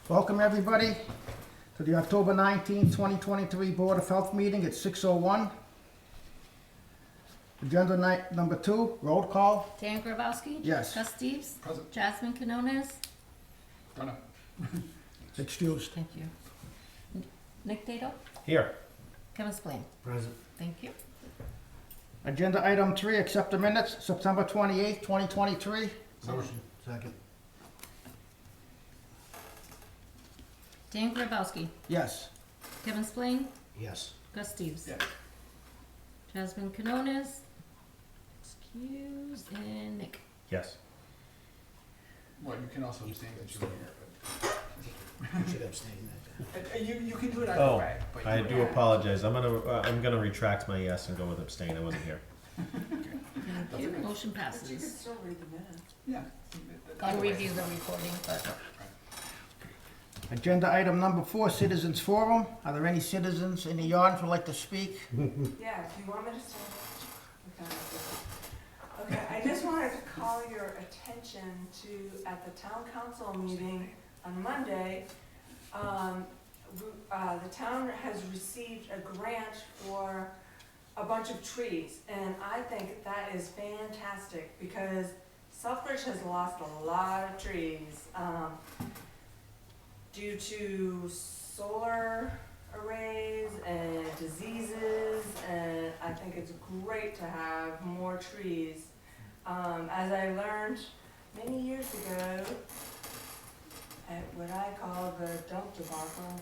Welcome, everybody, to the October 19th, 2023 Board of Health meeting at 6:01. Agenda night number 2, roll call. Dan Grabowski? Yes. Gus Steves? Present. Jasmine Canones? Donna. Excused. Thank you. Nick Dato? Here. Kevin Spillane? Present. Thank you. Agenda item 3, accept the minutes, September 28th, 2023. Motion. Second. Dan Grabowski? Yes. Kevin Spillane? Yes. Gus Steves? Yes. Jasmine Canones? Excuse, and Nick. Yes. Well, you can also abstain since you were here, You should abstain that. but. You can do it either Oh, way. But I you- do apologize. I'm gonna retract my yes and go with abstain. I wasn't here. Thank you. Motion But you can passes. still read the minutes. Yeah. I'll review the recording, but Agenda item number 4, citizens forum. Are there any citizens in the audience who would like to speak? Yeah, do you want me to stand up? Okay, I just wanted to call your attention to, at the town council meeting on Monday, the town has received a grant for a bunch of trees, and I think that is fantastic, because Southbridge has lost a lot of trees, due to solar arrays and diseases, and I think it's great to have more trees. As I learned many years ago at what I call the dump debacle,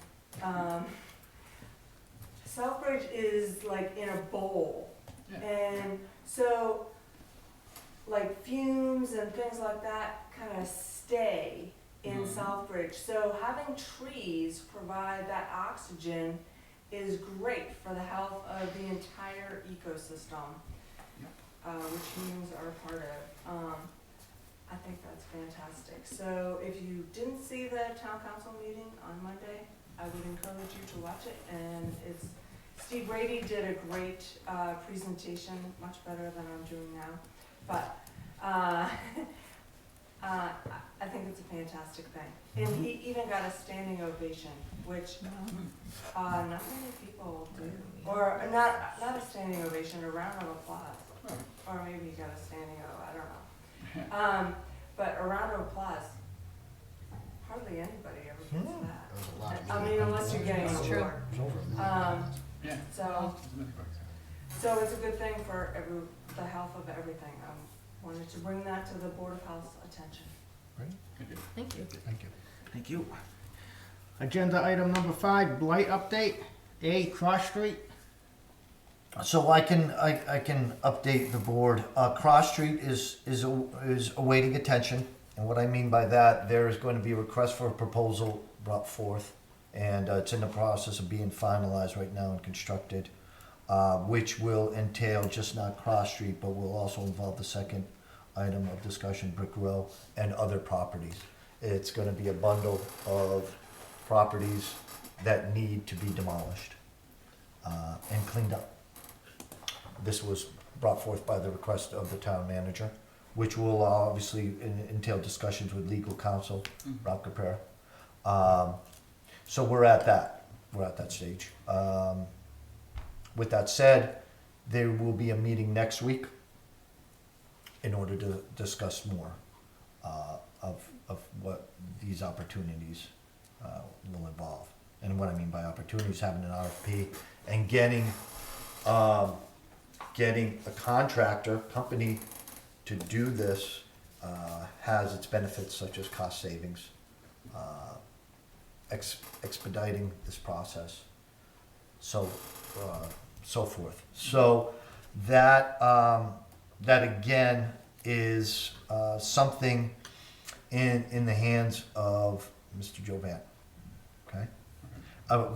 Southbridge is like in a bowl. Yeah. And so, like fumes and things like that kind of stay in Mhm. Southbridge. So having trees provide that oxygen is great for the health of the entire ecosystem, which humans are a part of. I think that's fantastic. So if you didn't see the town council meeting on Monday, I would encourage you to watch it. And Steve Brady did a great presentation, much better than I'm doing now. But I think it's a fantastic thing. And he even got a standing ovation, which not many people do. Or not a standing ovation, a round of applause. Or maybe he got a standing O, I don't know. But a round of applause, hardly anybody ever gets that. That was a lot of I mean, unless you're getting an It's true. award. It was over a million. Yeah. So, There's many bugs. so it's a good thing for the health of everything. Wanted to bring that to the Board of Health's attention. Good deal. thank you. Thank you. Thank you. Agenda item number 5, blight update. A, Cross Street. So I can update the board. Cross Street is awaiting attention, and what I mean by that, there is going to be a request for a proposal brought forth, and it's in the process of being finalized right now and constructed, which will entail just not Cross Street, but will also involve the second item of discussion, Brick Row, and other properties. It's going to be a bundle of properties that need to be demolished and cleaned up. This was brought forth by the request of the town manager, which will obviously entail discussions with legal counsel, Rob Capera. So we're at that stage. With that said, there will be a meeting next week in order to discuss more of what these opportunities will involve. And what I mean by opportunities, having an RFP and getting a contractor, company to do this has its benefits such as cost savings, expediting this process, so forth. So that again is something in the hands of Mr. Jovan. Okay.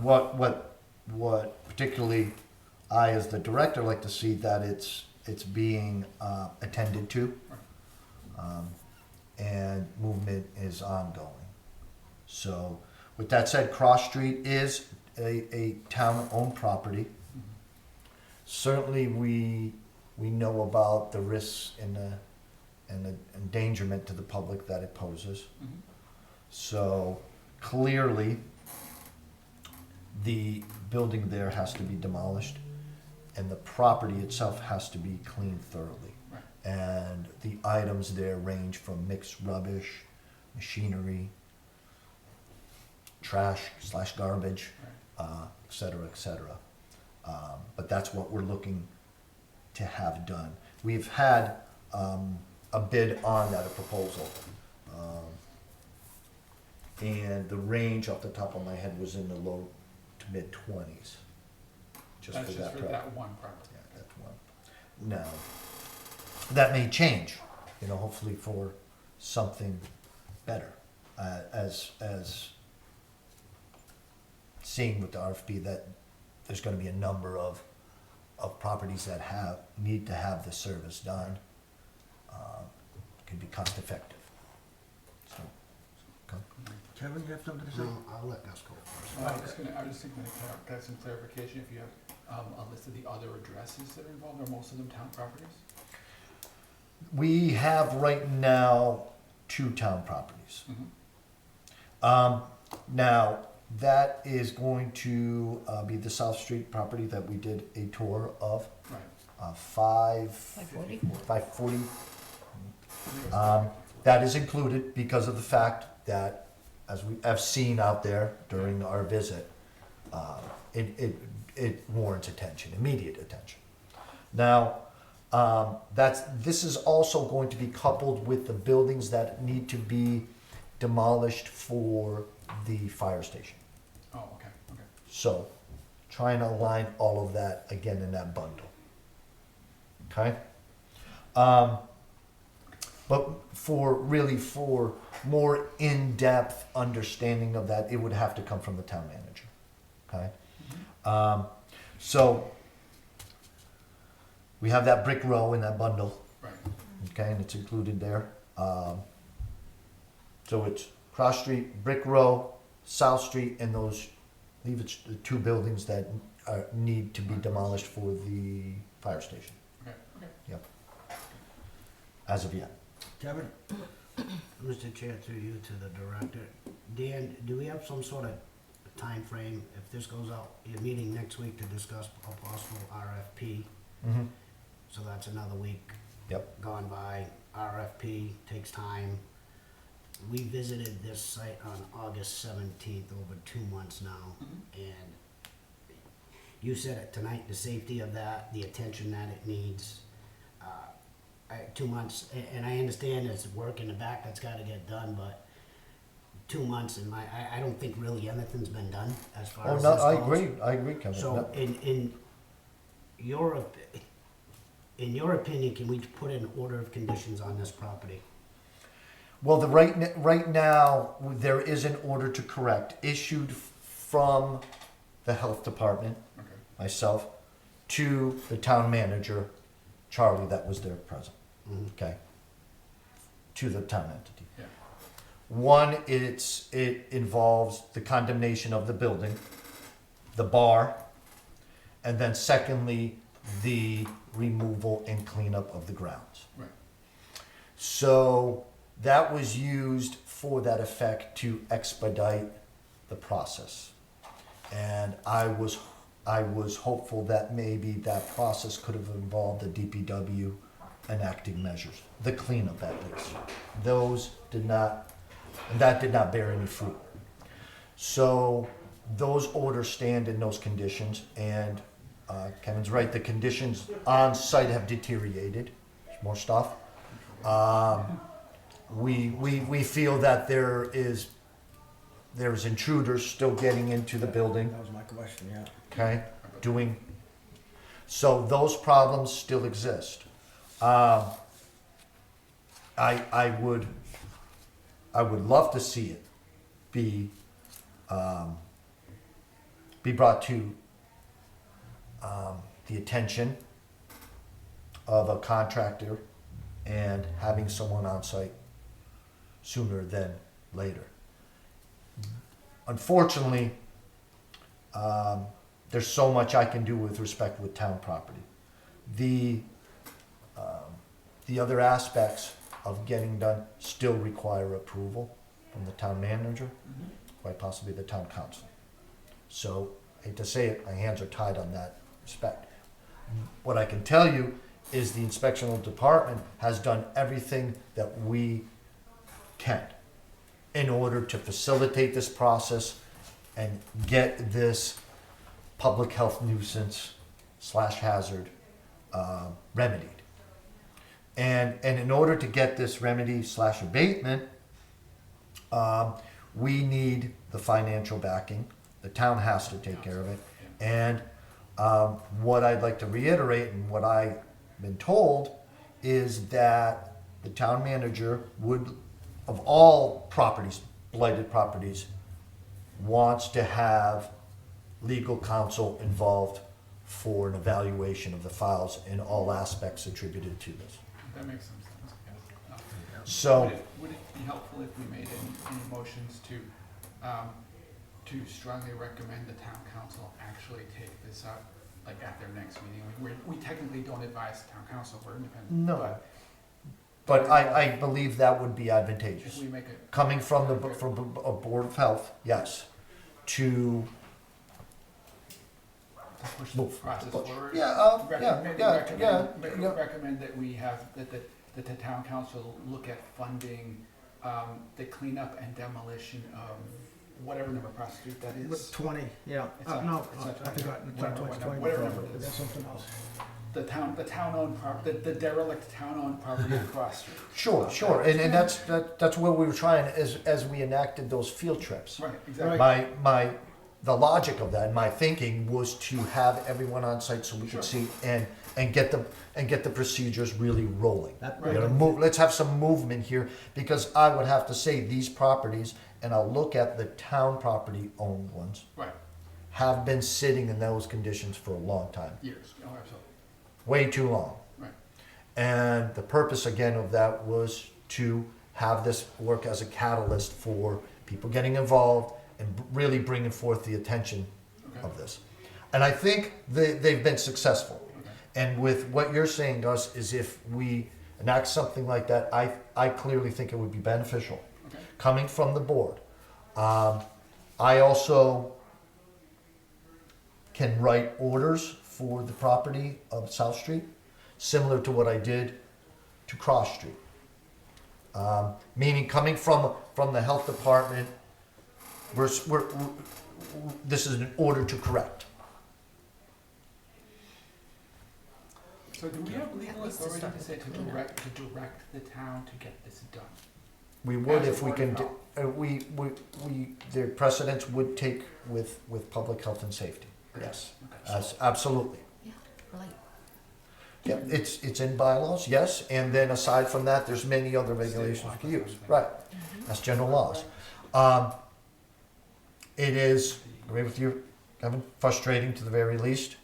What particularly I, as the director, like to see that it's being attended to, and movement is ongoing. So, with that said, Cross Street is a town-owned property. Certainly, we know about the risks and the endangerment to the public that it poses. Mhm. So, clearly, the building there has to be demolished, and the property itself has to be cleaned thoroughly. Right. And the items there range from mixed rubbish, machinery, trash/garbage, et cetera, et cetera. But that's what we're looking to have done. We've had a bid on that, a proposal. And the range off the top of my head was in the low to mid 20s. Just That's for just that for property. that one property. Yeah, that's one. Now, that may change, hopefully for something better. As seeing with the RFP that there's gonna be a number of properties that need to have the service done. Can be cost effective. So, okay. Kevin, you have something to say? No, I'll let Gus go first. I was just thinking to get some clarification, if you have a list of the other addresses that are involved, are most of them town properties? We have right now 2 town properties. Mhm. Now, that is going to be the South Street property that we did a tour of. Right. 540? 540. That is included because of the fact that, as we have seen out there during our visit, it warrants attention, immediate attention. Now, this is also going to be coupled with the buildings that need to be demolished for the fire station. Oh, okay, okay. So, trying to align all of that again in that bundle. Okay? But for more in-depth understanding of that, it would have to come from the town manager. Okay? So, we have that brick row in that bundle. Right. Okay, and it's included there. So it's Cross Street, Brick Row, South Street, and those, I believe it's the 2 buildings that need to be demolished for the fire station. Okay, okay. Yep. As of yet. Kevin? Mr. Chair, through you to the director. Dan, do we have some sort of time frame? If this goes out, you're meeting next week to discuss a possible RFP, Mm-hmm. so that's another week Yep. gone by. RFP takes time. We visited this site on August 17th, over 2 months now, and you said it tonight, the safety of that, the attention that it needs. 2 months, and I understand there's work in the back that's gotta get done, but 2 months in I don't think really anything's been done as far Oh, as no, this I goes. agree, Kevin. So Yep. in your opinion, can we put an order of conditions on this property? Well, right now, there is an order to correct issued from the health department, Okay. myself, to the town manager, Charlie, that was there present. Mhm. Okay, to the town entity. Yeah. One, it involves the condemnation of the building, the bar, and then secondly, the removal and cleanup of the grounds. Right. So that was used for that effect to expedite the process. And I was hopeful that maybe that process could have involved the DPW enacting measures, the cleanup at least. Those did not, and that did not bear any fruit. So those orders stand in those conditions, and Kevin's right, the conditions on site have deteriorated. There's more stuff. We feel that there's intruders still getting into the building. That was my question, yeah. Okay, so those problems still exist. I would love to see it be brought to the attention of a contractor and having someone on site sooner than later. Unfortunately, there's so much I can do with respect with town property. The other aspects of getting done still require approval from the town manager. quite possibly the town council. So, hate to say it, my hands are tied on that respect. What I can tell you is the inspectional department has done everything that we can in order to facilitate this process and get this public health nuisance / hazard remedied. And in order to get this remedy / abatement, we need the financial backing. The town has to take care of it. And what I'd like to reiterate and what I've been told is that the town manager would, of all properties, blighted properties, wants to have legal counsel involved for an evaluation of the files in all aspects attributed to this. That makes some sense, yes. So, Would it be helpful if we made any motions to strongly recommend the town council actually take this up, like at their next meeting? We technically don't advise the town council, we're independent. No. But I believe that would be If advantageous. we make it. Coming from a Board of Health, yes, to To push the process forward. Recommend that we have, that the town council look at funding, the cleanup and demolition of whatever number of prostitute that is. 20, yeah. It's not- No, it's not I forgot, it's not 20, whatever 20, number it is. that's something else. The town-owned the derelict town-owned property across street. Sure, and that's what we were trying as we enacted those field trips. Right, exactly. The logic of that, my thinking was to have everyone on site so we could see and get the procedures really rolling. Right. You know, let's have some movement here, because I would have to say these properties, and I'll look at the town property owned ones, Right, have been sitting in those conditions for a long time, years, oh, absolutely, way too long. right. And the purpose again of that was to have this work as a catalyst for people getting involved and really bringing forth the attention Okay. of this. And I think they've been successful. Okay. And with what you're saying, Gus, is if we enact something like that, I clearly think it would be beneficial. Okay. Coming from the board. I also can write orders for the property of South Street, similar to what I did to Cross Street. Meaning coming from the health department, this is an order to correct. So do we have legal At least to authority start to say, to with the direct the town to get this done? We would As a if we board can, of the precedents would take with public health and safety. Yes, Okay. absolutely. Yeah, right. Yeah, it's in bylaws, yes, and then aside from that, there's many other regulations we can use, right, that's general laws. It is, agree with you, Kevin, frustrating to the very least,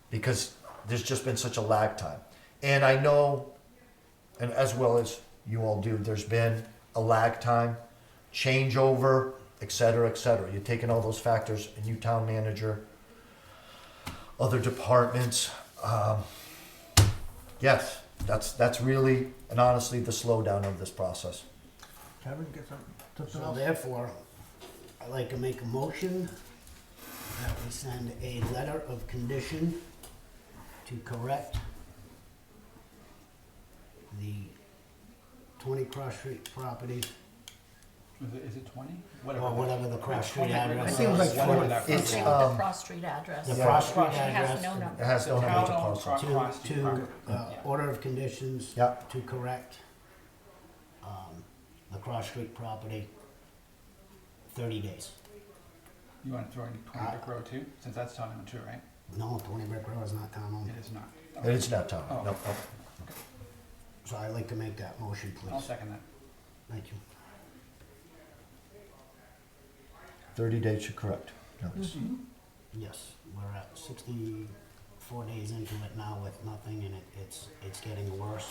because there's just been such a lag time. And I know, and as well as you all do, there's been a lag time, changeover, et cetera, et cetera. You're taking all those factors, a new town manager, other departments. Yes, that's really and honestly the slowdown of this process. Kevin, get something So else? therefore, I'd like to make a motion that we send a letter of condition to correct the 20 Cross Street property, Is it 20? or whatever the Cross Street address is. It seems like Whatever that It's, Same property with the Cross Street address. The Yeah. Cross Street It has address. no It number. has no The number to town-owned parcel. Cross Street property. Order of conditions Yeah. to correct the Cross Street property, 30 days. You want to throw in 20 Brick Road too, since that's town owned too, right? No, 20 Brick Road is not town owned. It is not. It's not town, Oh. no. So I'd like to make that motion, I'll please. second that. Thank you. 30 days to correct. No. Yes, we're at 64 days into it now with nothing, and it's getting worse.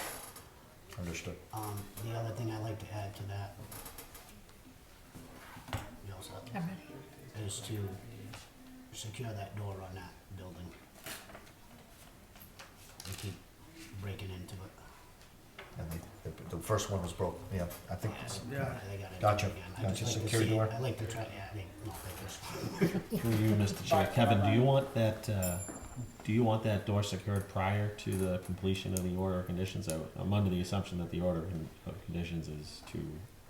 Understood. The other thing I'd like to add to that, you all set? I'm ready. Is to secure that door on that building. They keep breaking into it. And they The first one was broke, yeah, I think, it's- Yeah. They got it Gotcha. again. I Gotcha. just like to Secure see it. door. I like to try, yeah, I think, no, they just, Through you, Mr. Chair. Kevin, do you want that, door secured prior to the completion of the order of conditions? I'm under the assumption that the order of conditions is to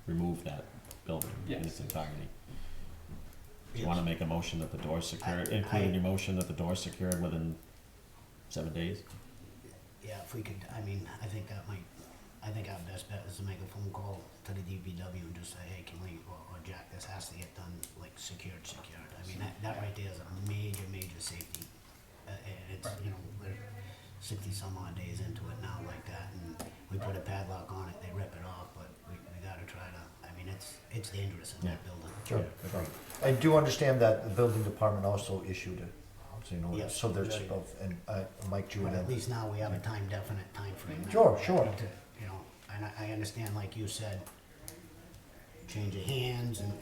remove that building in Yes. its entirety. Do you wanna make a motion that the door's secured, I- including your motion that the door's secured within 7 days? yeah, if we could, I mean, I think our best bet is to make a phone call to the DPW and just say, hey, can we, or Jack, this has to get done, like, secured. I mean, that right there is a major safety. And it's, you know, we're 60-some odd days into it now like that, and we put a padlock on it, they rip it off, but we gotta try to, I mean, it's dangerous in that building. Sure. Yeah, agreed. I do understand that the building department also issued it, so you know, Yes, so there's right. both, and, Mike But Julian. at least now we have a definite time frame. Sure, sure. You know, and I understand, like you said, change of hands, and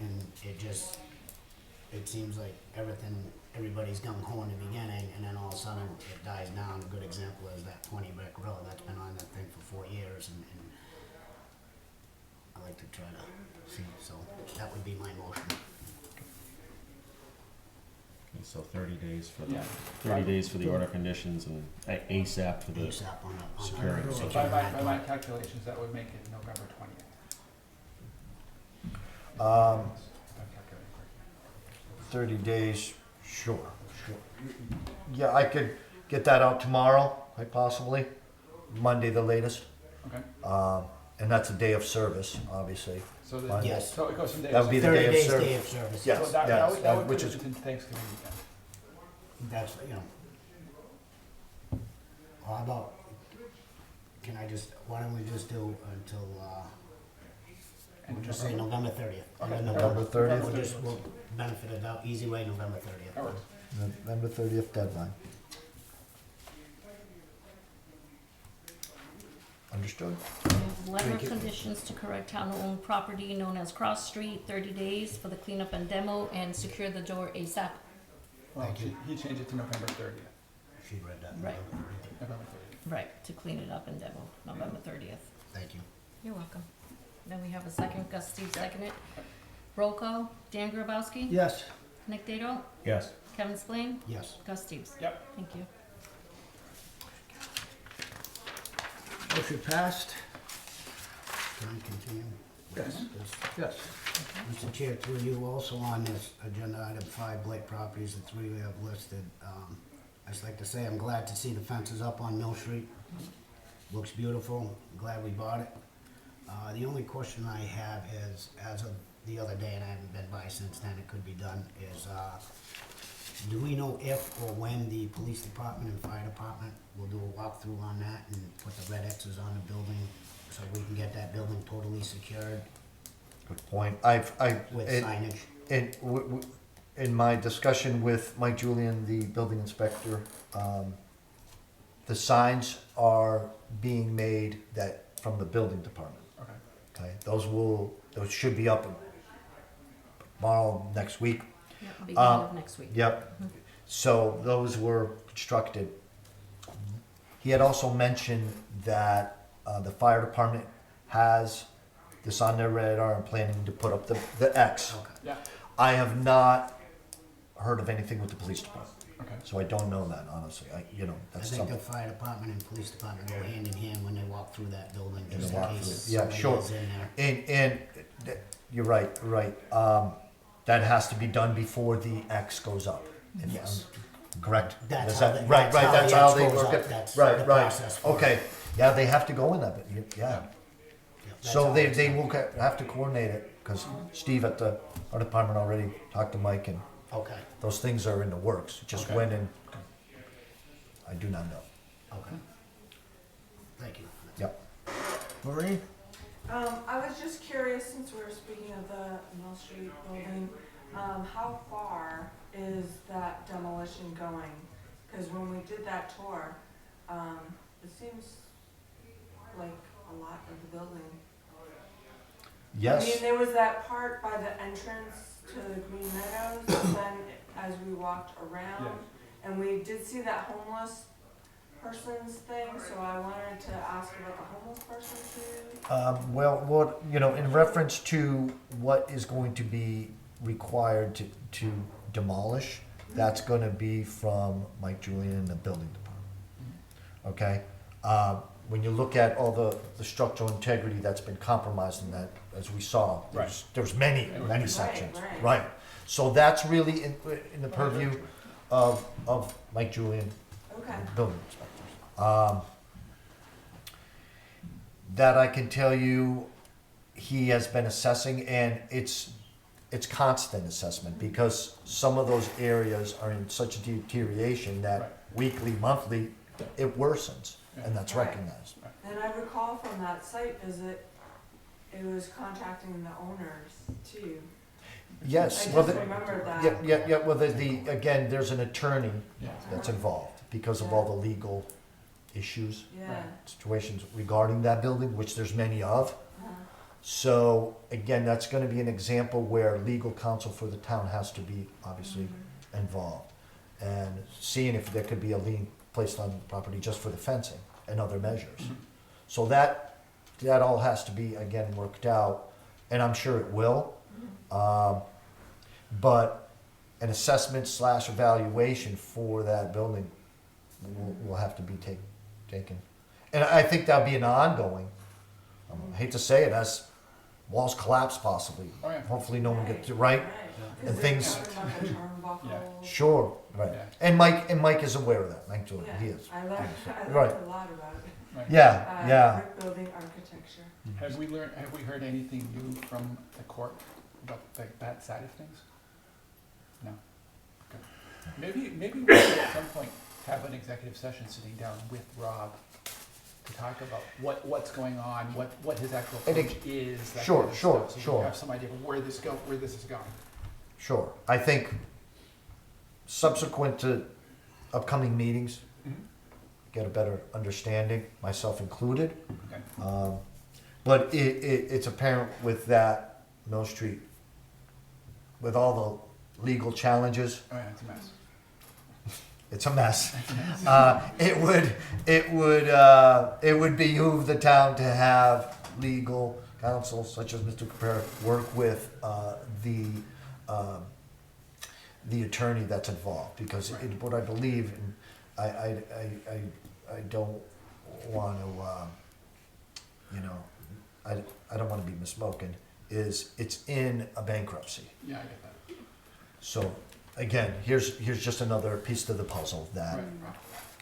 it seems like everybody's gung ho in the beginning, and then all of a sudden it dies down. A good example is that 20 Brick Road, that's been on that thing for 4 years, and I like to try to see, so that would be my motion. Okay, so 30 days for Yeah. 30 days for the order of conditions and ASAP for the, ASAP on the Securing. So securing by that my door. calculations, that would make it November 20th. Um, If I'm calculating correctly. 30 days, sure. Yeah, I could get that out tomorrow, quite possibly, Monday the latest. Okay, And that's a day of service, obviously. so Fine. Yes. so it goes from day. That would be the 30 day of days, service. day of service. Yes. So that yes, would, that would which put is- it into Thanksgiving weekend. That's, you know. Well, how about, why don't we just do until, we'll just say November 30th. And then November 30th? We'll benefit it out, easy way, November 30th. That works. November 30th deadline. Understood? Letter Thank of you. conditions to correct town-owned property known as Cross Street, 30 days for the cleanup and demo, and secure the door ASAP. Well, Thank you. he changed it to November 30th. She read that. Right. November 30th. Right, to clean it up and demo, November 30th. Thank you. You're welcome. Then we have a second, Gus Steve seconded. Roll call, Dan Grabowski? Yes. Nick Dado? yes. Kevin Spillane? Yes. Gus Steve? Yep. Thank you. Motion passed. Can I continue? Yes. This- Yes. Mr. Chair, through you, also on this agenda item 5, Blake Properties, the 3 we have listed. I'd just like to say I'm glad to see the fences up on Mill Street. Looks beautiful, glad we bought it. The only question I have is, as of the other day, and I haven't been by since then, it could be done, is, do we know if or when the police department and fire department will do a walkthrough on that and put the red X's on the building so we can get that building totally secured Good point. with signage? In my discussion with Mike Julian, the building inspector, the signs are being made from the building department. Okay. Okay, those should be up tomorrow, next week. Yeah, beginning of next week. Yep. So those were constructed. He had also mentioned that the fire department has this on their radar and planning to put up the X. Okay. Yeah, I have not heard of anything with the police department, okay. so I don't know that honestly. I That's think the something. fire department and police department go hand in hand when they walk through that building, In just the in walk case through. Yeah, somebody sure. is in there. And you're right, right. That has to be done before the X goes up. And, Yes. Correct? That's Is how that- the- right, that's right, how that's the how X they goes work up. it. That's Right, the right. process for it. Okay, yeah, they have to go in that, yeah. Yeah, that's So how they, it's they done. will have to coordinate it, because Steve at our department already talked to Mike, and Okay, those things are in the works, just Okay. when and, I do not know. okay. Thank you. Yep. Maureen? I was just curious, since we were speaking of the Mill Street building, how far is that demolition going? Cause when we did that tour, it seems like a lot of the building. I Yes, mean, there was that part by the entrance to the Green Meadows, and then as we walked around, and we did see that homeless person's thing, so I wanted to ask about the homeless person too. Well, what, you know, in reference to what is going to be required to demolish, that's gonna be from Mike Julian in the building department. Okay? When you look at all the structural integrity that's been compromised in that, as we saw, there's many Right, sections. right. Right. So that's really in the purview of Mike Julian, Okay, the building inspectors. That I can tell you, he has been assessing, and it's constant assessment, because some of those areas are in such deterioration that Right. weekly, monthly, it worsens, and that's Right. recognized. and I recall from that site visit, it was contacting the owners too. Yes, I well, just remembered that. yeah, well, again, there's an attorney Yeah. that's involved because of all the legal issues, Yeah. situations regarding that building, which there's many of. Uh-huh. So again, that's gonna be an example where legal counsel for the town has to be obviously Mhm. involved. And seeing if there could be a lien placed on the property just for the fencing and other measures. Mhm. So that all has to be, again, worked out, and I'm sure it will. But an assessment / evaluation for that building will have to be taken. And I think that'll be an ongoing, I hate to say it, as walls collapse possibly. Oh, yeah. Hopefully no one gets it right. Because And they're things- talking about the turnbuckles. Sure, right. Yeah. And Mike is aware of that, Mike Jordan, he Yeah, is. I learned Right. a lot about it. Right. Yeah. Brick building architecture. Have we heard anything new from the court about that side of things? No. Okay. Maybe we should at some point have an executive session sitting down with Rob to talk about what's going on, what his actual I think- approach is. That Sure, kind of sure, stuff, so sure. we have some idea of where this is going. Sure. I think subsequent to upcoming meetings, get a better understanding, myself included. Okay. But it's apparent with that Mill Street, with all the legal challenges, Oh, yeah, it's a mess. it's a mess. It would behoove the town to have legal counsel such as Mr. Capera work with the attorney that's involved, because what I believe, and I don't want to, I don't want to be misspoken, is it's in a bankruptcy. Yeah, I get that. So again, here's just another piece to the puzzle that Right.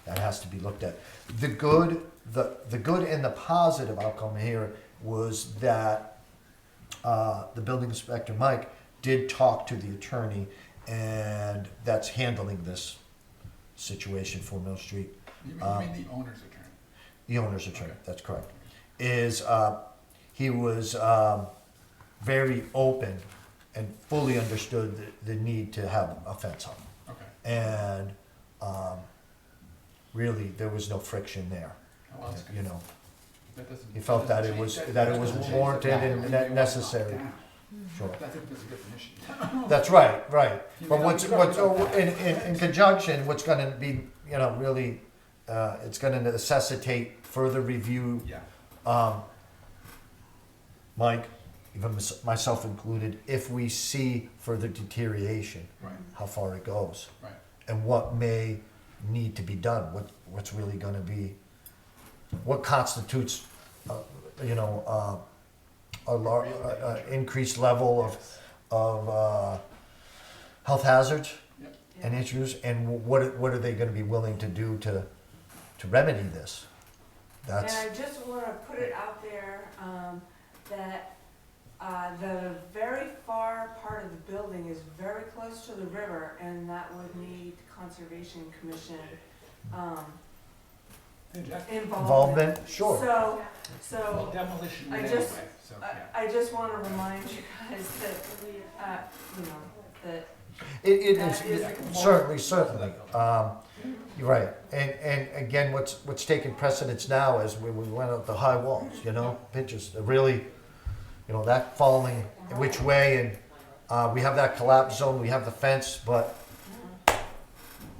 that has to be looked at. The good and the positive outcome here was that the building inspector, Mike, did talk to the attorney, and that's handling this situation for Mill Street. You mean the owner's attorney? The owner's attorney, Okay. that's correct. He was very open and fully understood the need to have a fence up. Okay. And really, there was no friction there, Oh, well, that's good. you know. That doesn't- He felt that it doesn't was change- that it was doesn't change warranted the fact and that we want to necessary. knock it down. Sure. I think that's a different issue. That's right. You But know, what's you don't- in conjunction, what's gonna be, really, it's gonna necessitate further review. Yeah. Mike, even myself included, if we see further deterioration, Right. how far it goes. Right. And what may need to be done, what's really gonna be, what constitutes, a increased level of health hazards Yep. and issues, and what are they gonna be willing to do to remedy this? And That's, I just wanna put it out there, that, the very far part of the building is very close to the river, and that would need Conservation Commission, involvement. Sure. So, Well, demolition I anyway, just- so, yeah. I just wanna remind you guys that, that It That is is, certainly. You're right, and again, what's taking precedence now is we went up the high walls, pitches, really, that falling which way, and we have that collapse zone, we have the fence, but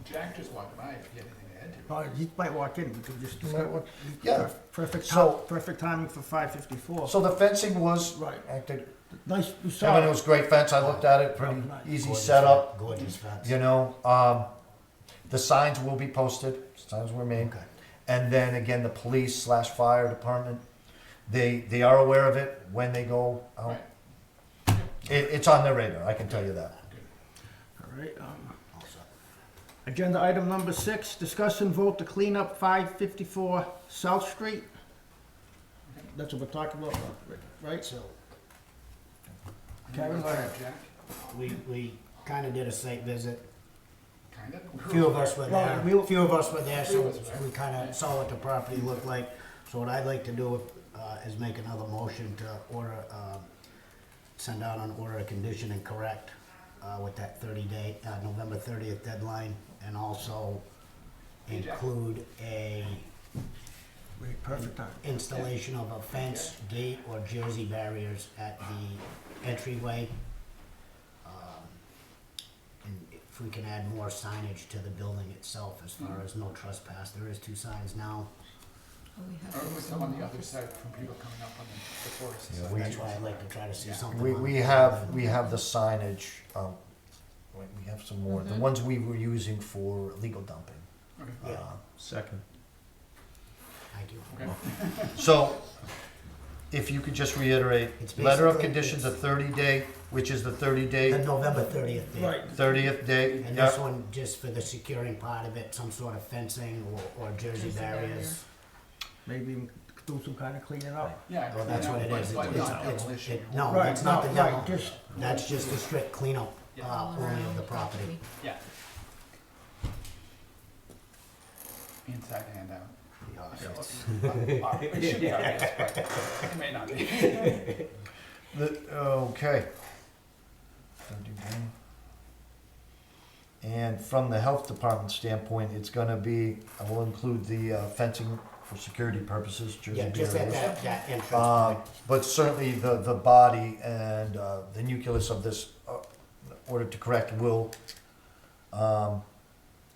Jack just walked by if you had anything to add to it. Oh, he might walk in, we could just. You might walk- yeah. Perfect So- time, perfect timing for 5:54. So the fencing was, Right. acted, Nice, we I saw mean, it it. was great fence, I looked at it, pretty Nice. easy Gorgeous setup, Gorgeous fence. you know, the signs will be posted, signs were made. Okay. And then again, the police / fire department, they are aware of it when they go out. Right. It's on their radar, I can tell you that. All right, All set. agenda item number 6, discuss and vote to clean up 554 South Street. That's what we're talking about, right? So, Kevin, go ahead. Jack, we kinda did a site visit. kind of? A few of us were Well, there, we- a few of us were there, so Few of us were there. we kinda saw what the property looked like. So what I'd like to do, is make another motion to order, send out an order of condition and correct, with that 30-day, November 30th deadline, and also Hey, Jack. include a Wait, perfect time. installation of a fence, gate, or jersey barriers at the entryway. And if we can add more signage to the building itself as far as no trespass, there is 2 signs now. Oh, we have Or to- was some on the other side from people coming up on the forest Yeah, side? That's why I'd like to try to see Yeah. something. We, on we the have, plan. we have the signage, we have some more, the Mhm. ones we were using for legal dumping. Okay. Yeah. Second. Thank you. Okay. So, if you could just reiterate, It's letter of basically- conditions, a 30-day, which is the The 30-day, November 30th date. Right, 30th day, And yeah. this one, just for the securing part of it, some sort of fencing or jersey Jersey barriers. maybe do some kind of cleaning up. Yeah. Well, that's what it is. But It's- not it's- demolition. it- No, Right, that's not the no, right, demo. just- That's just a strict cleanup, Yeah. only of the property. Yeah. Inside handout. Yeah, it's- It should be obvious, but it may not be. Okay. And from the health department standpoint, it's gonna be, I will include the fencing for security purposes, jersey Yeah, just at barriers. that entrance Uh, point. But certainly the body and the nucleus of this, in order to correct, will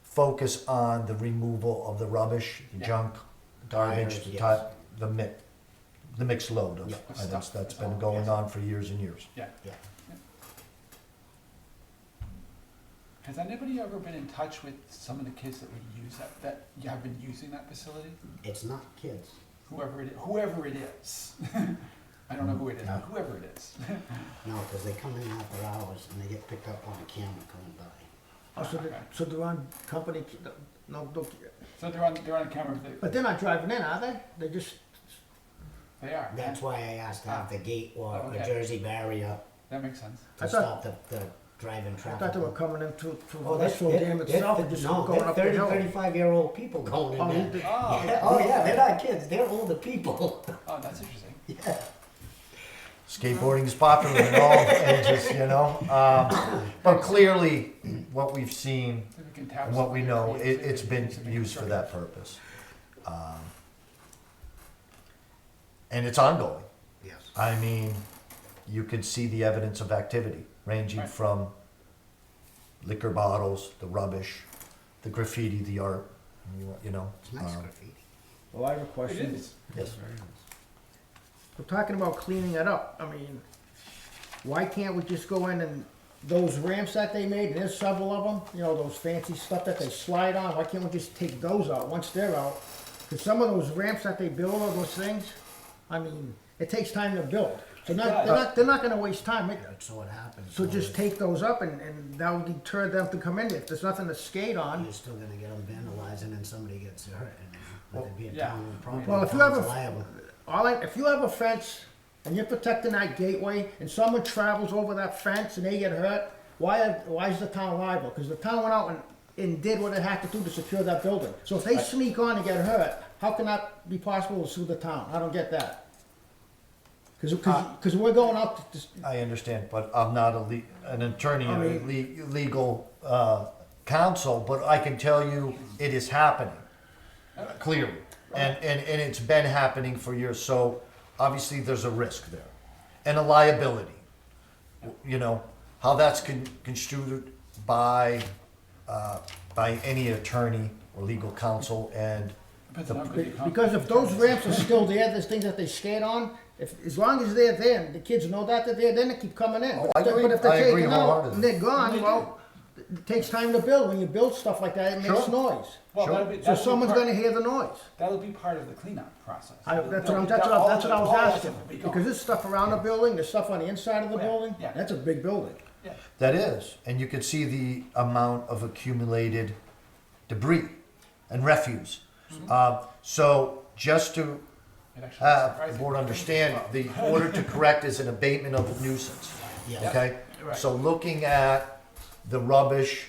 focus on the removal of the rubbish, the Yeah. junk, garbage, Tires, the yes. type, the mixed load of Yeah. items Stuff. that's been going on for years and years. Yeah. Has anybody ever been in touch with some of the kids that would use that you have been using that facility? It's not kids. Whoever it is. I don't know who it is, but whoever it is. No, because they come in after hours and they get picked up on the camera coming by. Oh, so they're on company, no, So they're on camera, but they're not driving in, are they? They just, they are. That's why I asked to have the gate or a Okay. jersey barrier That makes sense. I to thought- stop the driving I traffic. thought they were coming in through Oh, that's Westfield Dam itself and just going up the hill. 35-year-old people going in Oh, there. they- Yeah, oh yeah, they're not kids, they're older people. Oh, that's interesting. Yeah. Skateboarding is popular in all ages, you know? But clearly, what we've seen So we can tap and what some we of know, the it's been creativity to make used for sure. that purpose. And it's ongoing. Yes. I mean, you can see the evidence of activity, ranging Right. from liquor bottles, the rubbish, the graffiti, the art, you know? It's nice um, graffiti. Well, I have a It question. is. Yes. We're talking about cleaning it up. I mean, why can't we just go in and those ramps that they made, and there's several of them, you know, those fancy stuff that they slide on, why can't we just take those out once they're out? Because some of those ramps that they build, or those things, I mean, it takes time to build. So they're not gonna waste time. That's what happens. So just take those up and that will deter them to come in. If there's nothing to skate on. You're still gonna get them vandalizing and somebody gets hurt and with it being yeah. town property, Well, if you have town's a- liable. If you have a fence and you're protecting that gateway and someone travels over that fence and they get hurt, why is the town liable? Because the town went out and did what it had to do to secure that building. So if they sneak on and get hurt, how can that be possible to sue the town? I don't get that. Because we're going out to, I understand, but I'm not an attorney I or mean- legal counsel, but I can tell you it is happening, clearly. And it's been happening for years, so obviously there's a risk there. And a liability. You know, how that's construed by any attorney or legal counsel, and Depends on how good the Because if those ramps are still there, there's things that they skate on, as long as they're there, and the kids know that they're there, then they keep coming in. Oh, I agree. But if they're I agree taken out wholeheartedly. and they're gone, well, it takes time to build. When you build stuff like that, it makes Sure. noise. Well, Sure. So someone's gonna hear the noise. That'll be part of the cleanup process. That's what I was All asking. that will be gone. Because there's stuff around the building, there's stuff on the inside of the Oh, yeah, building, yeah. that's a big building. Yeah. that is, and you can see the amount of accumulated debris and refuse. So just to It actually is have the surprising. board understand, the order to correct is an abatement of nuisance. Yeah. Okay? Right. So looking at the rubbish,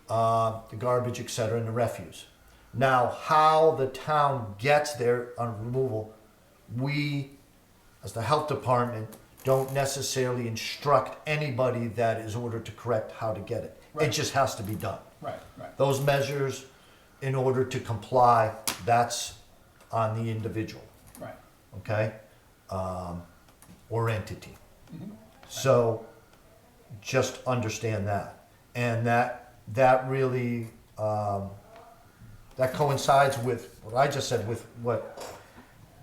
the garbage, et cetera, and the refuse. Now, how the town gets there on removal, we, as the health department, don't necessarily instruct anybody that is ordered to correct how to get it. It Right. just has to be done. Right, right. Those measures, in order to comply, that's on the individual, Right. okay? Or entity. Mhm. So just understand that. And that really, that coincides with what I just said, with what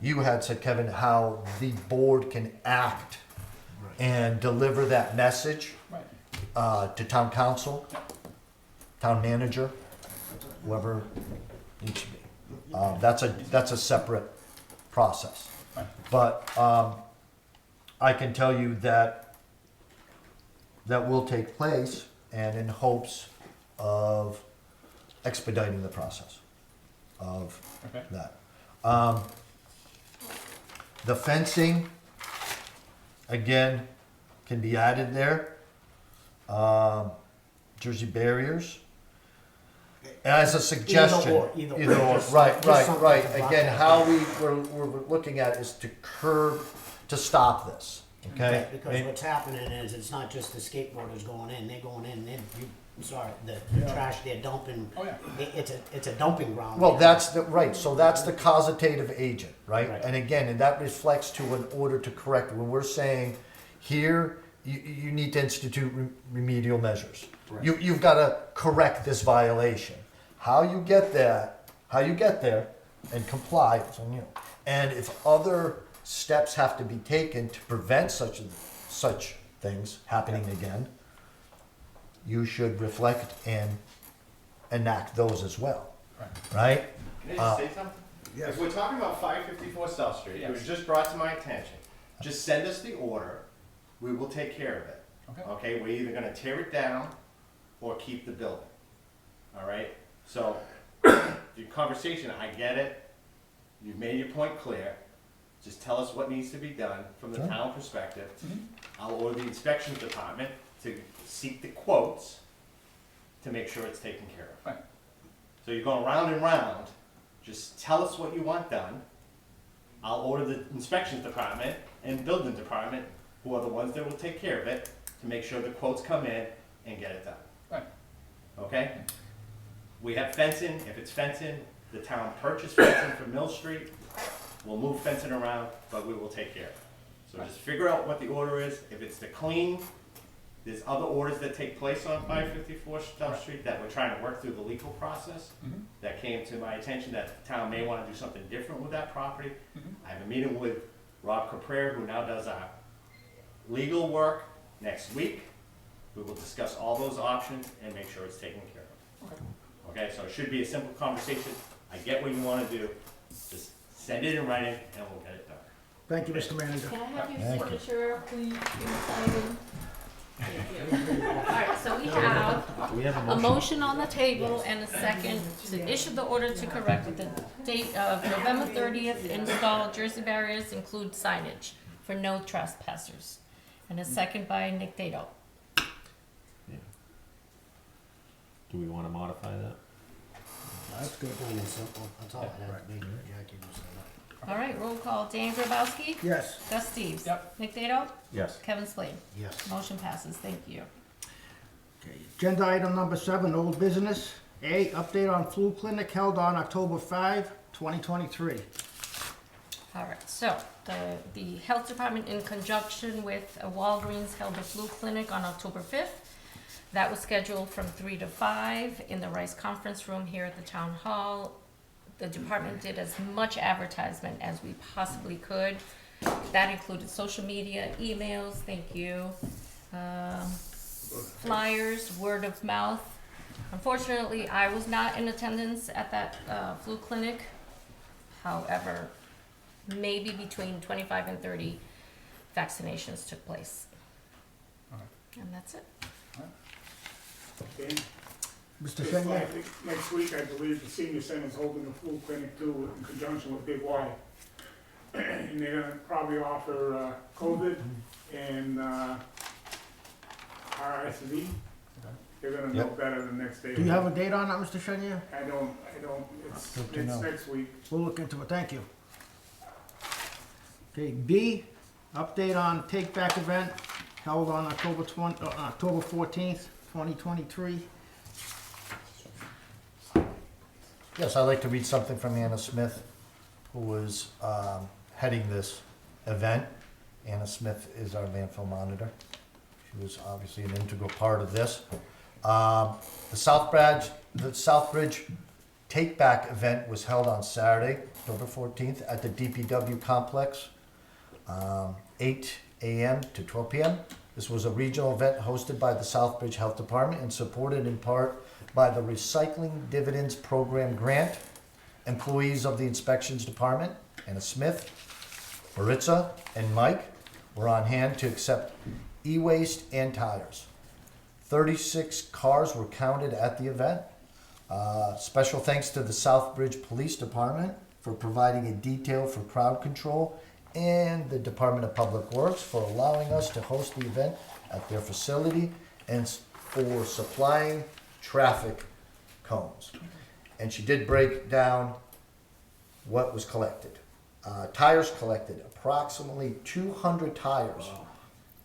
you had said, Kevin, how the board can act and deliver that message Right. to town council, town manager, whoever needs to be. That's a separate process. Right. But I can tell you that will take place, and in hopes of expediting the process of Okay. that. The fencing, again, can be added there. Jersey barriers. As a suggestion. Either or. Either or, Just- right, just right, something right. to block Again, that. how we're looking at is to curb, to stop this, okay? Right, because what's happening is, it's not just the skateboarders going in, they're going in, the trash they're dumping. Oh, yeah. It's a dumping ground. Well, that's right, so that's the causative agent, right? Right. And again, and that reflects to an order to correct, when we're saying, here, you need to institute remedial measures. Right. You've gotta correct this violation. How you get there and comply, is on you. And if other steps have to be taken to prevent such things happening again, you should reflect and enact those as well, Right. right? Can I just say something? Yes. If we're talking about 554 South Street, it was Yes. just brought to my attention. Just send us the order, we will take care of it. Okay. Okay, we're either gonna tear it down or keep the building. All right? So, the conversation, I get it. You've made your point clear. Just tell us what needs to be done from the Sure. town perspective. Mhm. I'll order the inspections department to seek the quotes to make sure it's taken care of. Right. So you're going round and round, just tell us what you want done. I'll order the inspections department and building department, who are the ones that will take care of it, to make sure the quotes come in and get it done. Right. Okay? We have fencing, if it's fencing, the town purchased fencing for Mill Street, we'll move fencing around, but we will take care of it. So just figure out what the order is, if it's to clean, there's other orders that take place on 554 South Street that we're trying to work through the legal process. Mhm. That came to my attention that the town may wanna do something different with that property. Mhm. I have a meeting with Rob Caprera, who now does our legal work, next week. We will discuss all those options and make sure it's taken care of. Okay. Okay, so it should be a simple conversation. I get what you wanna do, just send it in writing and we'll get it done. Thank you, Mr. Manager. Can I have your Thank you. signature, please, signing? Thank you. Alright, so we have Do we have a a motion? motion on the table and a second to issue the order to correct with the date of November 30th, install Jersey barriers, include signage for no trespassers. And a second by Nick Dado. Do we wanna modify that? That's good. Plain and simple, that's all it has to be, Jackie was saying. Alright, roll call, Dan Grabowski, Yes. Gus Steves. Yep. Nick Dado, Yes. Kevin Slade. Yes. Motion passes, thank you. Okay. Agenda item number 7, old business. A, update on flu clinic held on October 5, 2023. Alright, so the health department in conjunction with Walgreens held a flu clinic on October 5th. That was scheduled from 3 to 5 in the Rice Conference Room here at the Town Hall. The department did as much advertisement as we possibly could. That included social media, emails, thank you, flyers, word of mouth. Unfortunately, I was not in attendance at that flu clinic. However, maybe between 25 and 30 vaccinations took place. Okay. And that's it. Okay. Mr. Just Shenya? like next week, I believe the senior center's holding a flu clinic too, in conjunction with Big Y. And they're gonna probably offer, COVID and, RSV. They're gonna know Yep. better the next day. Do you have a date on that, Mr. Shenya? I don't, it's Good to know. next week. We'll look into it, thank you. Okay, B, update on Take Back event held on October 14th, 2023. Yes, I'd like to read something from Anna Smith, who was heading this event. Anna Smith is our landfill monitor. She was obviously an integral part of this. The Southbridge Take Back event was held on Saturday, October 14th, at the DPW complex, 8 a.m. to 12 p.m. This was a regional event hosted by the Southbridge Health Department and supported in part by the Recycling Dividends Program grant. Employees of the Inspections Department, Anna Smith, Maritza, and Mike, were on hand to accept e-waste and tires. 36 cars were counted at the event. Special thanks to the Southbridge Police Department for providing a detail for crowd control, and the Department of Public Works for allowing us to host the event at their facility and for supplying traffic cones. And she did break down what was collected. Tires collected, approximately 200 tires,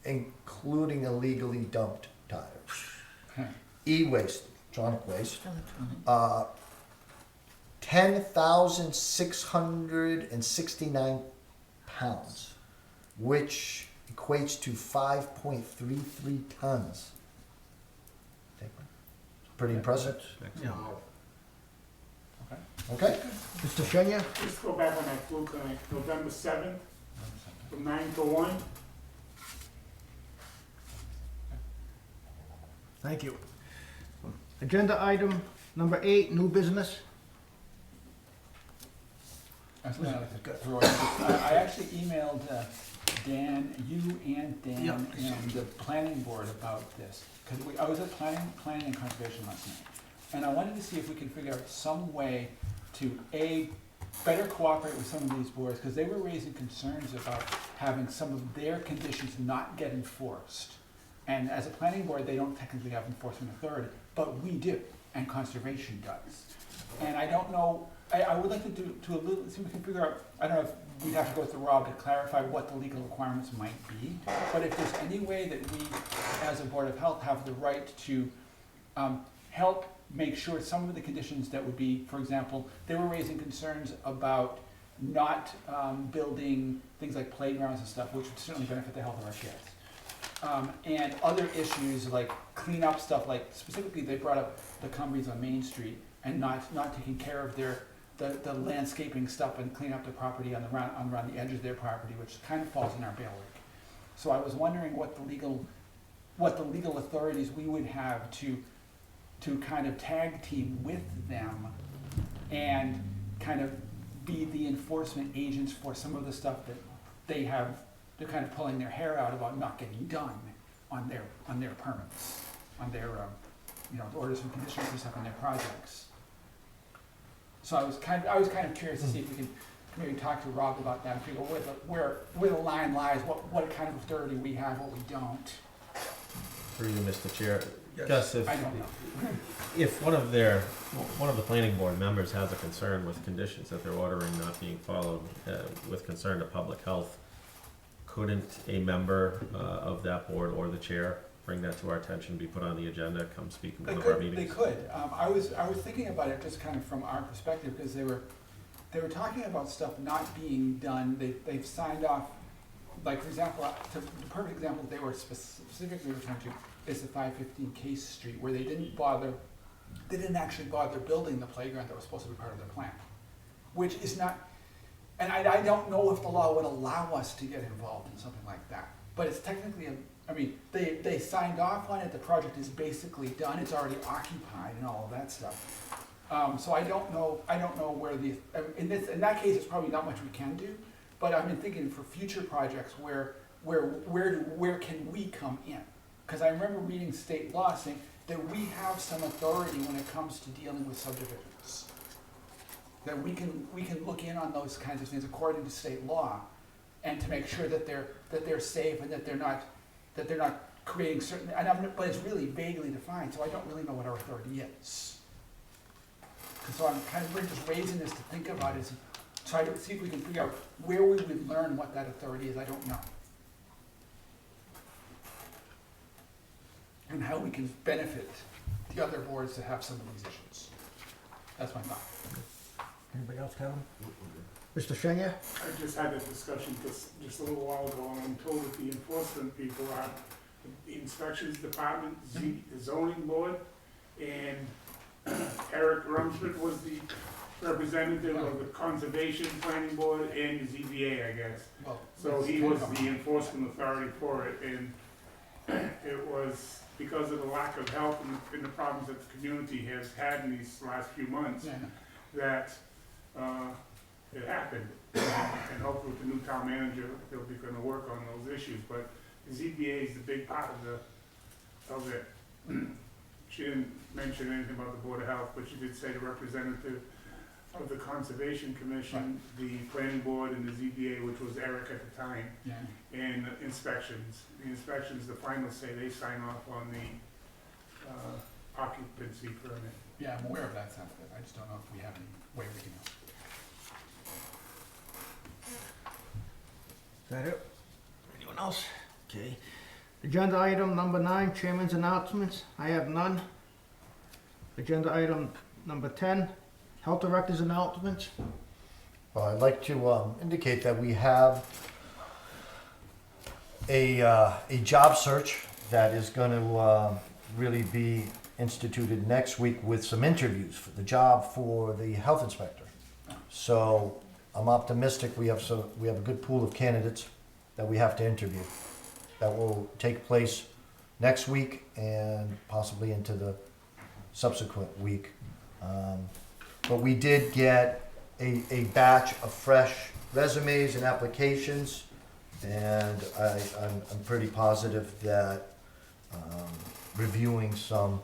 including illegally dumped tires. E-waste, electronic waste, 10,669 pounds, which equates to 5.33 tons. Pretty impressive. Yeah. Okay. Mr. Shenya? Just go back on that flu clinic, November 7th, from 9 to 1. Thank you. Agenda item number 8, new business. I was gonna like to throw it. I actually emailed Dan, you and Dan, Yep. and the planning board about this. Cause I was at planning and conservation last night. And I wanted to see if we could figure out some way to better cooperate with some of these boards, because they were raising concerns about having some of their conditions not get enforced. And as a planning board, they don't technically have enforcement authority, but we do, and conservation does. And I don't know, I would like to see if we can figure out, I don't know if we'd have to go through Rob to clarify what the legal requirements might be, but if there's any way that we, as a Board of Health, have the right to help make sure some of the conditions that would be, for example, they were raising concerns about not building things like playgrounds and stuff, which would certainly benefit the health of our kids. And other issues like cleanup stuff, like specifically they brought up the Cumbries on Main Street and not taking care of the landscaping stuff and clean up the property around the edge of their property, which kind of falls in our bailiwick. So I was wondering what the legal authorities we would have to kind of tag team with them and kind of be the enforcement agents for some of the stuff that they have. They're kind of pulling their hair out about not getting done on their permits, on their orders and conditions and stuff on their projects. So I was kind of curious to see if we could maybe talk to Rob about that and figure out where the line lies, what kind of authority we have, what we don't. Through you, Mr. Chair. Gus, I don't know. if one of the planning board members has a concern with conditions that they're ordering not being followed, with concern to public health, couldn't a member of that board or the chair bring that to our attention, be put on the agenda, come speak in one of our meetings? They could. I was thinking about it just kind of from our perspective, because they were talking about stuff not being done. They've signed off, like for example, the perfect example they were specifically referring to is the 515 Case Street, where they didn't actually bother building the playground that was supposed to be part of their plan, which is not, and I don't know if the law would allow us to get involved in something like that, but it's technically they signed off on it, the project is basically done, it's already occupied and all of that stuff. So I don't know where in that case, it's probably not much we can do, but I've been thinking for future projects where can we come in? Because I remember reading state law saying that we have some authority when it comes to dealing with subdivisions. That we can look in on those kinds of things according to state law, and to make sure that they're safe and that they're not creating certain. But it's really vaguely defined, so I don't really know what our authority is. And so we're just raising this to think about it, try to see if we can figure out where we would learn what that authority is. I don't know. And how we can benefit the other boards that have some of these issues. That's my thought. Anybody else, Kevin? Mr. Shenya? I just had this discussion just a little while ago, and I'm told that the enforcement people are the inspections department, the zoning board, and Eric Rumsford was the representative of the conservation planning board and the ZBA, I guess. Well, So he was the enforcement authority for it, and it was because of the lack of help and the problems that the community has had in these last few months, that it happened. And hopefully with the new town manager, they'll be gonna work on those issues, but the ZBA is the big part of it. She didn't mention anything about the Board of Health, but she did say the representative of the Conservation Commission, the Planning Board, and the ZBA, which was Eric at the time, and inspections. The inspections, the finalists say they sign off on the occupancy permit. Yeah, I'm aware of that side of it. I just don't know if we have any way we can help. Is that it? Anyone else? Okay. Agenda item number 9, chairman's announcements. I have none. Agenda item number 10, health director's announcements. Well, I'd like to indicate that we have a job search that is going to really be instituted next week with some interviews for the job for the health inspector. So I'm optimistic we have a good pool of candidates that we have to interview. That will take place next week and possibly into the subsequent week. But we did get a batch of fresh resumes and applications, and I'm pretty positive that reviewing some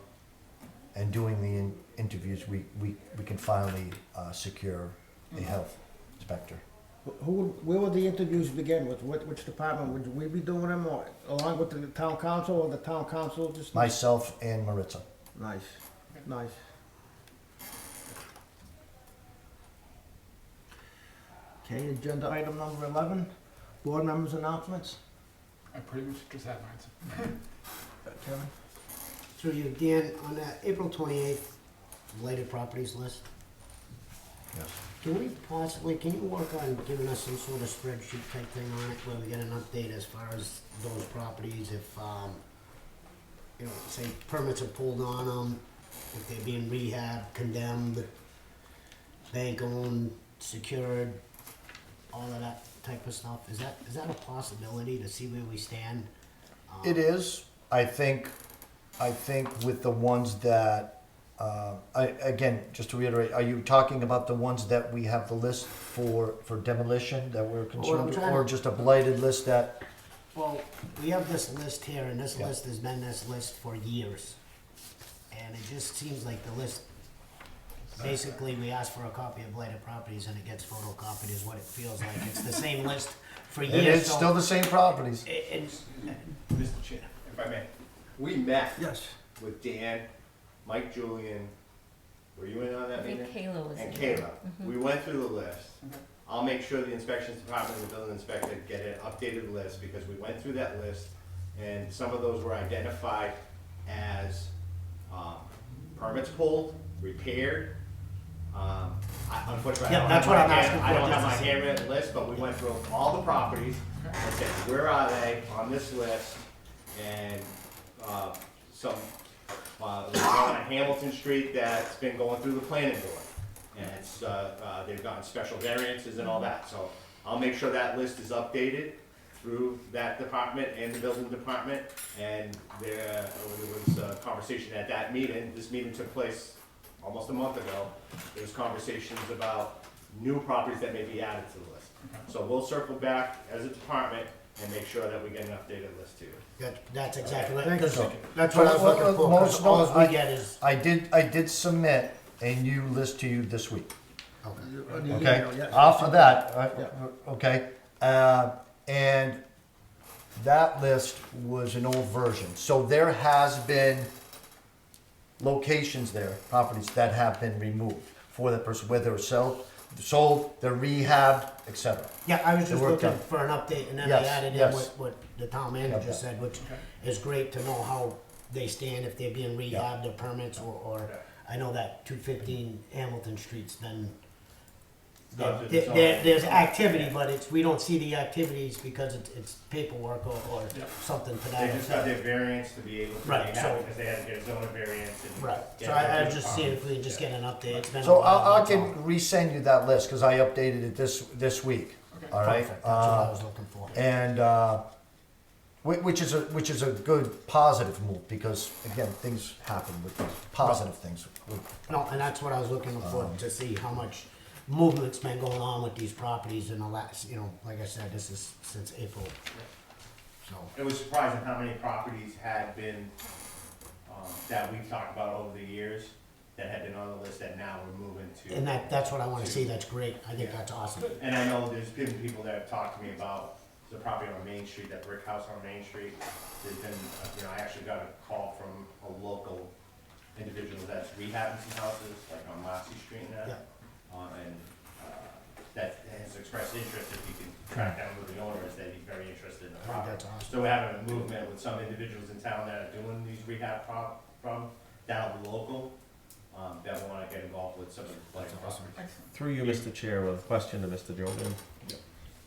and doing the interviews, we can finally secure a health inspector. Where would the interviews begin with? Which department would we be doing them, or along with the town council, or the town council just? Myself and Maritza. Nice, nice. Okay, agenda item number 11, board members' announcements. I pretty much just had mine. Kevin? Through you, Dan, on that April 28th related properties list, Yes. can you work on giving us some sort of spreadsheet type thing on it where we get an update as far as those properties, if, say permits are pulled on them, if they're being rehabbed, condemned, bank owned, secured, all of that type of stuff? Is that a possibility to see where we stand? It is. I think with the ones that, again, just to reiterate, are you talking about the ones that we have the list for demolition that we're concerned with, or just a blighted list that? Well, we have this list here, and this list has been this list for years. And it just seems like the list, basically, we ask for a copy of blighted properties and it gets photocopied is what it feels like. It's the same list for years. It is so still the same properties. Mr. Chair, if I may, we met Yes. with Dan, Mike Julian, were you in on I that think meeting? Kayla was in. And Kayla. Mhm. We went through the list. Okay. I'll make sure the inspections department and the building inspector get an updated list, because we went through that list, and some of those were identified as permits pulled, repaired. Unfortunately, Yeah, that's what I'm asking for, I don't have just my to see. handwritten list, but we went through all the properties and said, where are they on this list? And some, there's one on Hamilton Street that's been going through the planning board. And it's, they've gotten special variances and all that, so I'll make sure that list is updated through that department and the building department. And there was a conversation at that meeting, this meeting took place almost a month ago. There was conversations about new properties that may be added to the list. So we'll circle back as a department and make sure that we get an updated list too. That's exactly right, Thank you. 'cause that's what I was looking for, 'cause all we get is, I did submit a new list to you this week. okay. Okay, off of that, okay, and that list was an old version, so there has been locations there, properties that have been removed for that person, whether it's sold, they're rehabbed, etc. Yeah, I was just The work looking done. for an update, and then Yes, I added in yes. what the town manager Yeah. said, which is great to know how they stand, if they're being rehabbed or permits, or I know that 215 Hamilton Street's been, there's activity, but we don't see the activities because it's paperwork or something to They that just got effect. their variance to be able to Right, rehab so- because they had to get a zoning variance and. Right, get so I was it. just seeing if we could just get an update, it's been a So while. I that's all. can resend you that list, cause I updated it this week, all right? Perfect, that's what I was looking for. And, which is a good positive move, because again, things happen with these positive things. No, and that's what I was looking for, to see how much movement's been going on with these properties in the last, like I said, this is since April. So, It was surprising how many properties had been, that we've talked about over the years, that had been on the list that now we're moving to. and that's what I wanna see, that's great, I think that's awesome. And I know there's been people that have talked to me about the property on Main Street, that brick house on Main Street. There's been, I actually got a call from a local individual that's rehabbing some houses, like on Lassie Street now. Yeah. That has expressed interest, if you can track down who the owner is, that he's very interested in the I think property. that's awesome. So we're having a movement with some individuals in town that are doing these rehab from down local, that wanna get involved with some of the like properties. Through you, Mr. Chair, with a question to Mr. Jordan.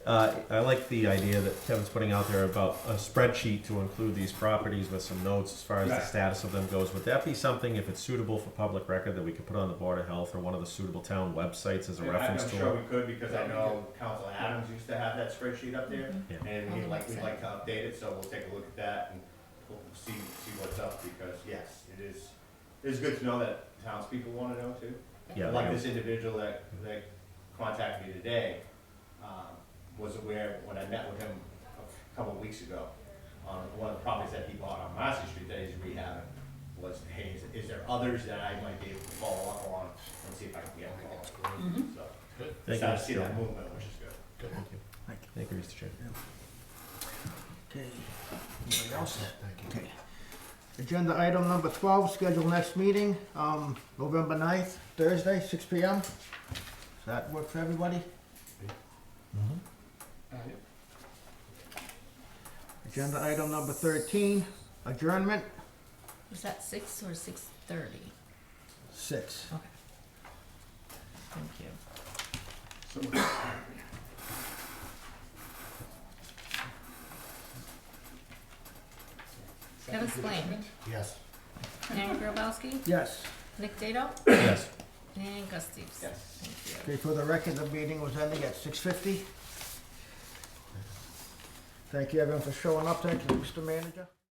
I like the idea that Kevin's putting out there about a spreadsheet to include these properties with some notes as far as the Right. status of them goes. Would that be something, if it's suitable for public record, that we could put on the Board of Health or one of the suitable town websites as a reference I'm tool? sure we could, because I know Council Adams used to have that spreadsheet up there, Yeah. and On the we'd like to website. update it, so we'll take a look at that and we'll see what's up, because yes, it's good to know that townspeople wanna know too. Yeah, Like this individual that contacted me today, was aware when I met with him a couple of weeks ago, on one of the properties that he bought on Massey Street that he's rehabbing, was, hey, is there others that I might be able to follow up on and see if I can get involved? So, Thank so I you, see Mr. that Chair. movement, which is good. Thank you, Mr. Chair. Okay. Anybody else? Thank you. Okay. Agenda item number 12, schedule next meeting, November 9th, Thursday, 6 PM. Does that work for everybody? Agenda item number 13, adjournment, Is that 6 or 6:30? 6. Okay. Thank you. So, Kevin Spillane, Yes. Ann Grabowski, Yes. Nick Dado, Yes. and Gus Steves. Yes. Thank you. Okay, for the record, the meeting was ending at 6:50. Thank you everyone for showing up, thank you, Mr. Manager.